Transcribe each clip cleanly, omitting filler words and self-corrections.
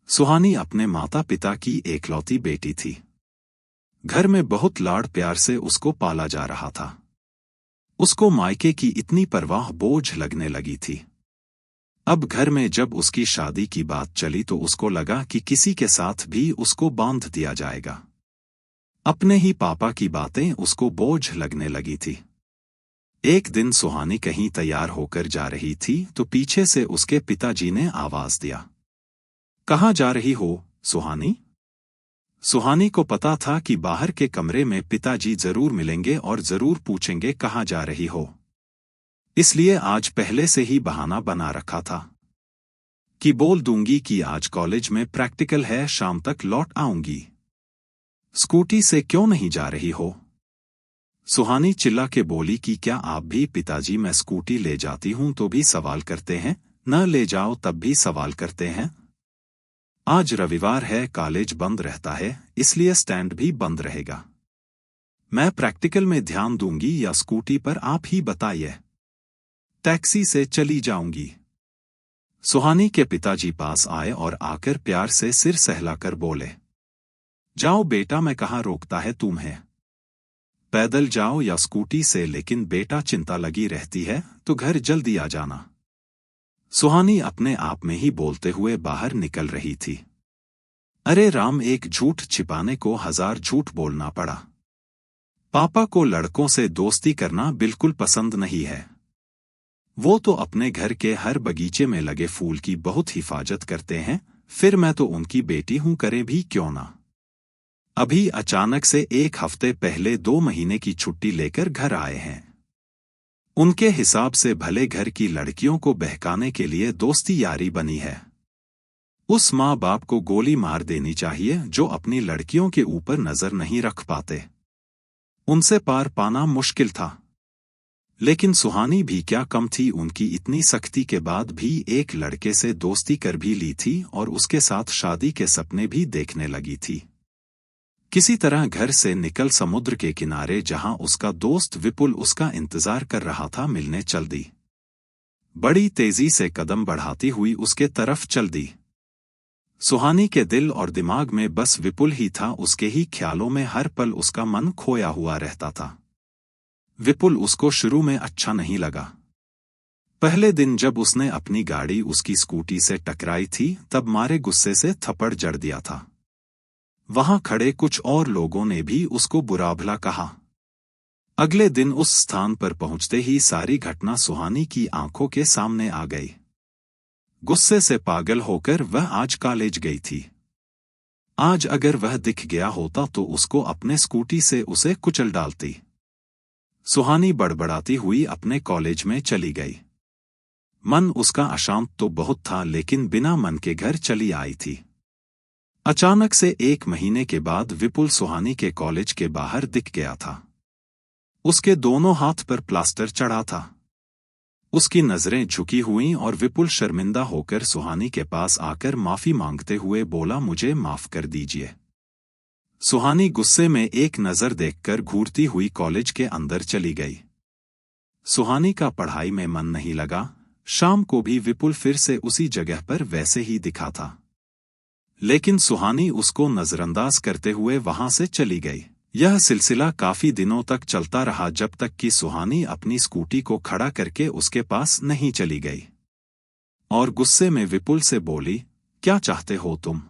सुहानी अपने माता पिता की एकलौती बेटी थी। घर में बहुत लाड़ प्यार से उसको पाला जा रहा था। उसको मायके की इतनी परवाह बोझ लगने लगी थी। अब घर में जब उसकी शादी की बात चली तो उसको लगा कि किसी के साथ भी उसको बांध दिया जाएगा। अपने ही पापा की बातें उसको बोझ लगने लगी थी। एक दिन सुहानी कहीं तैयार होकर जा रही थी तो पीछे से उसके पिताजी ने आवाज दिया, कहाँ जा रही हो सुहानी? सुहानी को पता था कि बाहर के कमरे में पिताजी जरूर मिलेंगे और जरूर पूछेंगे कहाँ जा रही हो। इसलिए आज पहले से ही बहाना बना रखा था कि बोल दूंगी कि आज कॉलेज में प्रैक्टिकल है, शाम तक लौट आऊंगी। स्कूटी से क्यों नहीं जा रही हो? सुहानी चिल्ला के बोली कि क्या आप भी पिताजी मैं स्कूटी ले जाती हूं तो भी सवाल करते हैं, न ले जाओ तब भी सवाल करते हैं। आज रविवार है, कॉलेज बंद रहता है, इसलिए स्टैंड भी बंद रहेगा। मैं प्रैक्टिकल में ध्यान दूंगी या स्कूटी पर आप ही बताइए। टैक्सी से चली जाऊंगी। सुहानी के पिताजी पास आए और आकर प्यार से सिर सहलाकर बोले, जाओ बेटा, मैं कहाँ रोकता है तुम्हें। पैदल जाओ या स्कूटी से, लेकिन बेटा चिंता लगी रहती है तो घर जल्दी आ जाना। सुहानी अपने आप में ही बोलते हुए बाहर निकल रही थी। अरे राम, एक झूठ छिपाने को 1000 झूठ बोलना पड़ा। पापा को लड़कों से दोस्ती करना बिल्कुल पसंद नहीं है। वो तो अपने घर के हर बगीचे में लगे फूल की बहुत हिफाजत करते हैं, फिर मैं तो उनकी बेटी हूं, करे भी क्यों ना। अभी अचानक से 1 हफ्ते पहले 2 महीने की छुट्टी लेकर घर आए हैं। उनके हिसाब से भले घर की लड़कियों को बहकाने के लिए दोस्ती यारी बनी है। उस माँ बाप को गोली मार देनी चाहिए जो अपनी लड़कियों के ऊपर नजर नहीं रख पाते। उनसे पार पाना मुश्किल था। लेकिन सुहानी भी क्या कम थी, उनकी इतनी सख्ती के बाद भी एक लड़के से दोस्ती कर भी ली थी और उसके साथ शादी के सपने भी देखने लगी थी। किसी तरह घर से निकल समुद्र के किनारे, जहां उसका दोस्त विपुल उसका इंतजार कर रहा था, मिलने चल दी। बड़ी तेजी से कदम बढ़ाती हुई उसके तरफ चल दी। सुहानी के दिल और दिमाग में बस विपुल ही था, उसके ही ख्यालों में हर पल उसका मन खोया हुआ रहता था। विपुल उसको शुरू में अच्छा नहीं लगा। पहले दिन जब उसने अपनी गाड़ी उसकी स्कूटी से टकराई थी तब मारे गुस्से से थप्पड़ जड़ दिया था। वहां खड़े कुछ और लोगों ने भी उसको बुरा भला कहा। अगले दिन उस स्थान पर पहुंचते ही सारी घटना सुहानी की आंखों के सामने आ गई। गुस्से से पागल होकर वह आज कॉलेज गई थी। आज अगर वह दिख गया होता तो उसको अपने स्कूटी से उसे कुचल डालती। सुहानी बड़बड़ाती हुई अपने कॉलेज में चली गई। मन उसका अशांत तो बहुत था, लेकिन बिना मन के घर चली आई थी। अचानक से 1 महीने के बाद विपुल सुहानी के कॉलेज के बाहर दिख गया था। उसके दोनों हाथ पर प्लास्टर चढ़ा था। उसकी नजरें झुकी हुईं और विपुल शर्मिंदा होकर सुहानी के पास आकर माफी मांगते हुए बोला, मुझे माफ कर दीजिए। सुहानी गुस्से में एक नजर देखकर घूरती हुई कॉलेज के अंदर चली गई। सुहानी का पढ़ाई में मन नहीं लगा। शाम को भी विपुल फिर से उसी जगह पर वैसे ही दिखा था, लेकिन सुहानी उसको नजरअंदाज करते हुए वहां से चली गई। यह सिलसिला काफी दिनों तक चलता रहा, जब तक कि सुहानी अपनी स्कूटी को खड़ा करके उसके पास नहीं चली गई और गुस्से में विपुल से बोली, क्या चाहते हो तुम?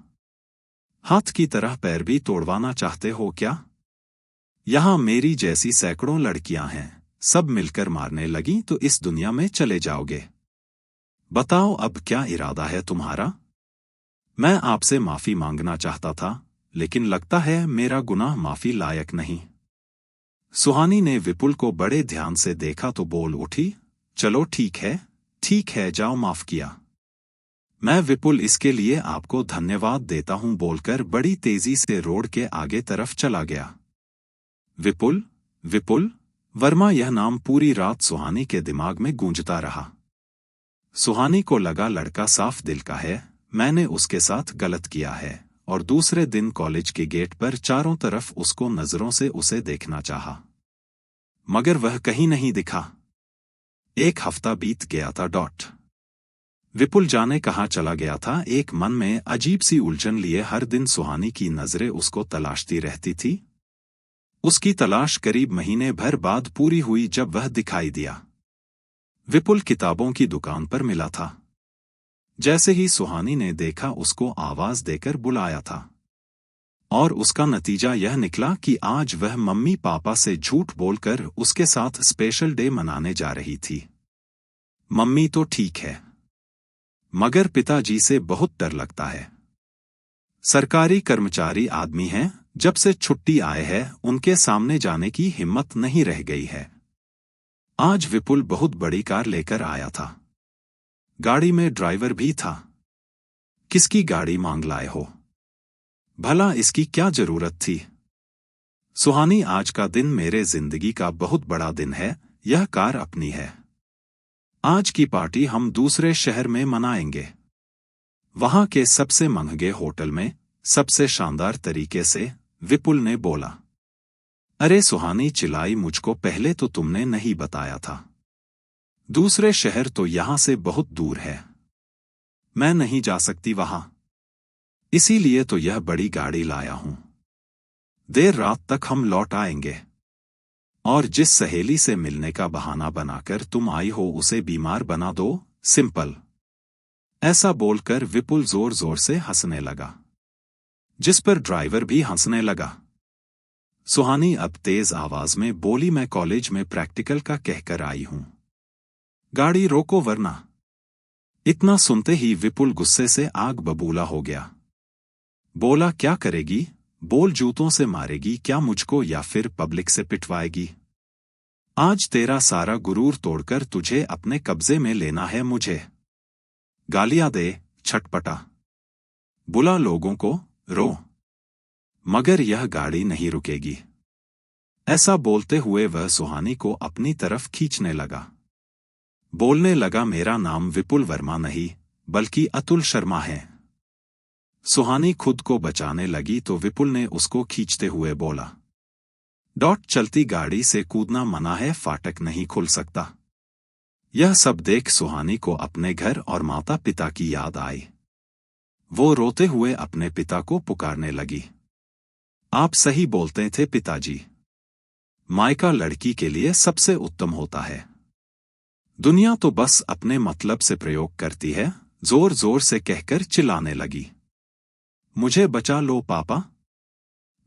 हाथ की तरह पैर भी तोड़वाना चाहते हो क्या? यहां मेरी जैसी सैकड़ों लड़कियां हैं, सब मिलकर मारने लगी तो इस दुनिया में चले जाओगे? बताओ अब क्या इरादा है तुम्हारा? मैं आपसे माफी मांगना चाहता था, लेकिन लगता है मेरा गुनाह माफी लायक नहीं। सुहानी ने विपुल को बड़े ध्यान से देखा तो बोल उठी, चलो ठीक है, जाओ, माफ किया। मैं विपुल, इसके लिए आपको धन्यवाद देता हूं, बोलकर बड़ी तेजी से रोड के आगे तरफ चला गया। विपुल वर्मा, यह नाम पूरी रात सुहानी के दिमाग में गूंजता रहा। सुहानी को लगा लड़का साफ दिल का है, मैंने उसके साथ गलत किया है, और दूसरे दिन कॉलेज के गेट पर चारों तरफ उसको नजरों से उसे देखना चाहा, मगर वह कहीं नहीं दिखा। 1 हफ्ता बीत गया था। विपुल जाने कहाँ चला गया था। एक मन में अजीब सी उलझन लिए हर दिन सुहानी की नजरें उसको तलाशती रहती थी। उसकी तलाश करीब महीने भर बाद पूरी हुई जब वह दिखाई दिया। विपुल किताबों की दुकान पर मिला था। जैसे ही सुहानी ने देखा उसको आवाज देकर बुलाया था और उसका नतीजा यह निकला कि आज वह मम्मी पापा से झूठ बोलकर उसके साथ स्पेशल डे मनाने जा रही थी। मम्मी तो ठीक है, मगर पिताजी से बहुत डर लगता है। सरकारी कर्मचारी आदमी हैं, जब से छुट्टी आए हैं उनके सामने जाने की हिम्मत नहीं रह गई है। आज विपुल बहुत बड़ी कार लेकर आया था। गाड़ी में ड्राइवर भी था। किसकी गाड़ी मांग लाए हो? भला इसकी क्या जरूरत थी? सुहानी, आज का दिन मेरे जिंदगी का बहुत बड़ा दिन है। यह कार अपनी है। आज की पार्टी हम दूसरे शहर में मनाएंगे, वहां के सबसे महंगे होटल में, सबसे शानदार तरीके से, विपुल ने बोला। अरे सुहानी चिल्लाई, मुझको पहले तो तुमने नहीं बताया था। दूसरे शहर तो यहां से बहुत दूर है, मैं नहीं जा सकती वहां। इसीलिए तो यह बड़ी गाड़ी लाया हूं। देर रात तक हम लौट आएंगे और जिस सहेली से मिलने का बहाना बनाकर तुम आई हो उसे बीमार बना दो, सिंपल। ऐसा बोलकर विपुल जोर जोर से हंसने लगा, जिस पर ड्राइवर भी हंसने लगा। सुहानी अब तेज आवाज में बोली, मैं कॉलेज में प्रैक्टिकल का कहकर आई हूं, गाड़ी रोको वरना। इतना सुनते ही विपुल गुस्से से आग बबूला हो गया। बोला, क्या करेगी? बोल, जूतों से मारेगी क्या मुझको या फिर पब्लिक से पिटवाएगी? आज तेरा सारा गुरूर तोड़कर तुझे अपने कब्जे में लेना है मुझे। गालियां दे, छटपटा, बुला लोगों को, रो, मगर यह गाड़ी नहीं रुकेगी। ऐसा बोलते हुए वह सुहानी को अपनी तरफ खींचने लगा। बोलने लगा, मेरा नाम विपुल वर्मा नहीं बल्कि अतुल शर्मा है। सुहानी खुद को बचाने लगी तो विपुल ने उसको खींचते हुए बोला, चलती गाड़ी से कूदना मना है, फाटक नहीं खुल सकता। यह सब देख सुहानी को अपने घर और माता पिता की याद आई। वो रोते हुए अपने पिता को पुकारने लगी। आप सही बोलते थे पिताजी, मायका लड़की के लिए सबसे उत्तम होता है। दुनिया तो बस अपने मतलब से प्रयोग करती है, जोर जोर से कहकर चिल्लाने लगी। मुझे बचा लो पापा,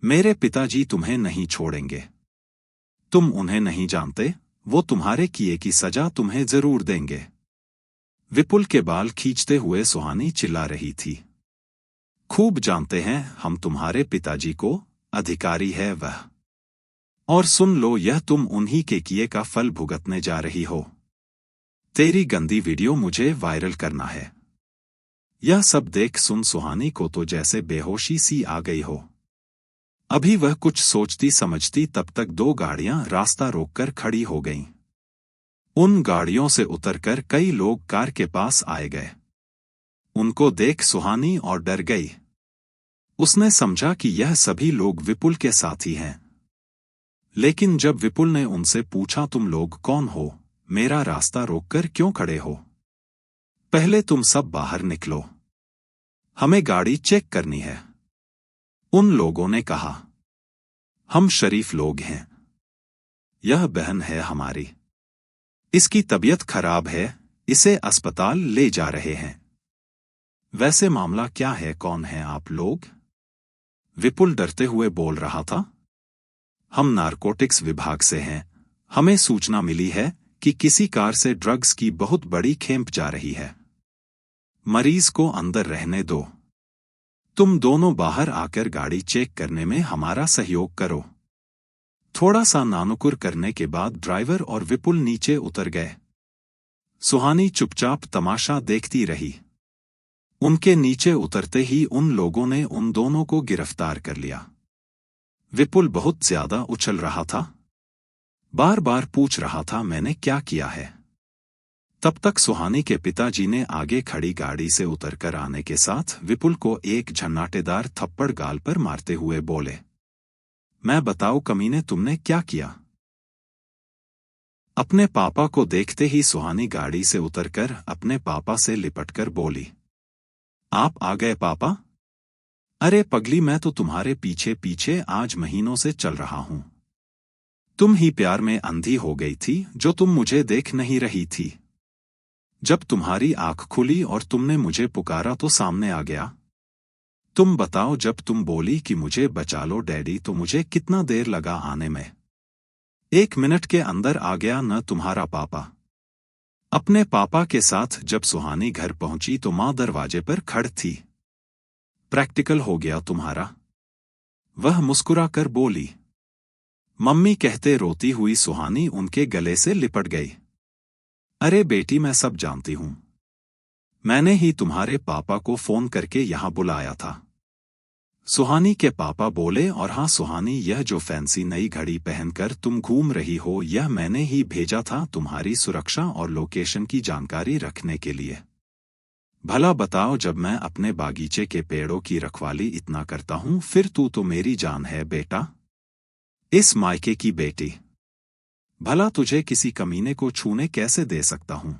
मेरे पिताजी तुम्हें नहीं छोड़ेंगे। तुम उन्हें नहीं जानते, वो तुम्हारे किए की सजा तुम्हें जरूर देंगे। विपुल के बाल खींचते हुए सुहानी चिल्ला रही थी। खूब जानते हैं हम तुम्हारे पिताजी को, अधिकारी है वह। और सुन लो, यह तुम उन्हीं के किए का फल भुगतने जा रही हो। तेरी गंदी वीडियो मुझे वायरल करना है। यह सब देख सुन सुहानी को तो जैसे बेहोशी सी आ गई हो। अभी वह कुछ सोचती समझती तब तक दो गाड़ियां रास्ता रोककर खड़ी हो गईं। उन गाड़ियों से उतरकर कई लोग कार के पास आए गए। उनको देख सुहानी और डर गई। उसने समझा कि यह सभी लोग विपुल के साथी हैं। लेकिन जब विपुल ने उनसे पूछा, तुम लोग कौन हो, मेरा रास्ता रोककर क्यों खड़े हो? पहले तुम सब बाहर निकलो, हमें गाड़ी चेक करनी है। उन लोगों ने कहा, हम शरीफ लोग हैं, यह बहन है हमारी, इसकी तबीयत खराब है, इसे अस्पताल ले जा रहे हैं। वैसे मामला क्या है, कौन है आप लोग? विपुल डरते हुए बोल रहा था। हम नारकोटिक्स विभाग से हैं, हमें सूचना मिली है कि किसी कार से ड्रग्स की बहुत बड़ी खेप जा रही है। मरीज को अंदर रहने दो, तुम दोनों बाहर आकर गाड़ी चेक करने में हमारा सहयोग करो। थोड़ा सा नानुकुर करने के बाद ड्राइवर और विपुल नीचे उतर गए। सुहानी चुपचाप तमाशा देखती रही। उनके नीचे उतरते ही उन लोगों ने उन दोनों को गिरफ्तार कर लिया। विपुल बहुत ज्यादा उछल रहा था, बार बार पूछ रहा था, मैंने क्या किया है? तब तक सुहानी के पिताजी ने आगे खड़ी गाड़ी से उतरकर आने के साथ विपुल को एक झन्नाटेदार थप्पड़ गाल पर मारते हुए बोले, मैं बताऊं कमीने, तुमने क्या किया? अपने पापा को देखते ही सुहानी गाड़ी से उतरकर अपने पापा से लिपटकर बोली, आप आ गए पापा? अरे पगली, मैं तो तुम्हारे पीछे पीछे आज महीनों से चल रहा हूं। तुम ही प्यार में अंधी हो गई थी जो तुम मुझे देख नहीं रही थी। जब तुम्हारी आंख खुली और तुमने मुझे पुकारा तो सामने आ गया। तुम बताओ, जब तुम बोली कि मुझे बचा लो डैडी तो मुझे कितना देर लगा आने में? 1 मिनट के अंदर आ गया न तुम्हारा पापा। अपने पापा के साथ जब सुहानी घर पहुंची तो मां दरवाजे पर खड़ी थी। प्रैक्टिकल हो गया तुम्हारा? वह मुस्कुरा कर बोली। मम्मी कहते रोती हुई सुहानी उनके गले से लिपट गई। अरे बेटी, मैं सब जानती हूं। मैंने ही तुम्हारे पापा को फोन करके यहां बुलाया था। सुहानी के पापा बोले, और हाँ सुहानी, यह जो फैंसी नई घड़ी पहनकर तुम घूम रही हो यह मैंने ही भेजा था तुम्हारी सुरक्षा और लोकेशन की जानकारी रखने के लिए। भला बताओ, जब मैं अपने बागीचे के पेड़ों की रखवाली इतना करता हूं फिर तू तो मेरी जान है बेटा, इस मायके की बेटी। भला तुझे किसी कमीने को छूने कैसे दे सकता हूं?